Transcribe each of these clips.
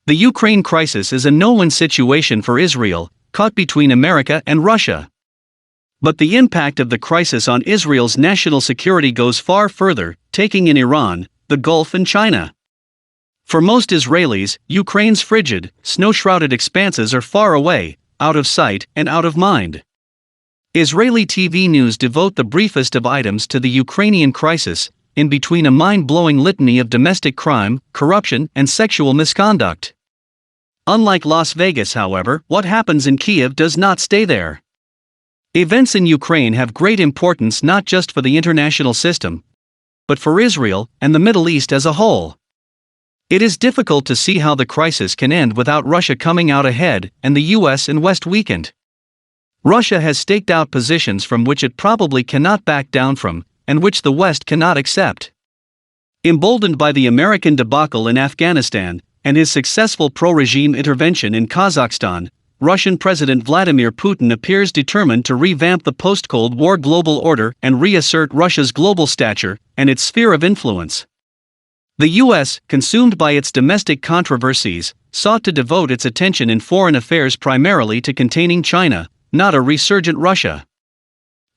The Ukraine crisis is a no-win situation for Israel, caught between America and Russia. But the impact of the crisis on Israel's national security goes far further, taking in Iran, the Gulf and China. For most Israelis, Ukraine's frigid, snow-shrouded expanses are far away, out of sight and out of mind. Israeli TV news devote the briefest of items to the Ukrainian crisis, in between a mind-blowing litany of domestic crime, corruption, and sexual misconduct. Unlike Las Vegas, however, what happens in Kyiv does not stay there. Events in Ukraine have great importance not just for the international system, but for Israel and the Middle East as a whole. It is difficult to see how the crisis can end without Russia coming out ahead and the US and West weakened. Russia has staked out positions from which it probably cannot back down from, and which the West cannot accept. Emboldened by the American debacle in Afghanistan and his successful pro-regime intervention in Kazakhstan, Russian President Vladimir Putin appears determined to revamp the post-Cold War global order and reassert Russia's global stature and its sphere of influence. The US, consumed by its domestic controversies, sought to devote its attention in foreign affairs primarily to containing China, not a resurgent Russia.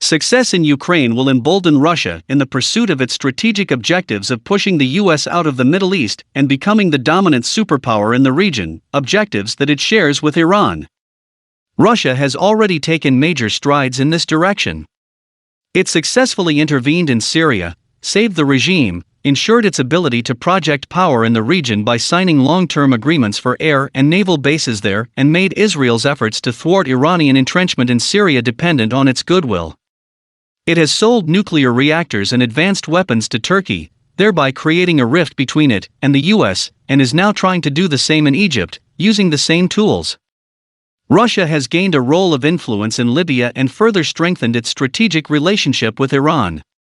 Success in Ukraine will embolden Russia in the pursuit of its strategic objectives of pushing the US out of the Middle East and becoming the dominant superpower in the region, objectives that it shares with Iran. Russia has already taken major strides in this direction. It successfully intervened in Syria, saved the regime, ensured its ability to project power in the region by signing long-term agreements for air and naval bases there, and made Israel's efforts to thwart Iranian entrenchment in Syria dependent on its goodwill. It has sold nuclear reactors and advanced weapons to Turkey, thereby creating a rift between it and the US, and is now trying to do the same in Egypt, using the same tools. Russia has gained a role of influence in Libya and further strengthened its strategic relationship with Iran.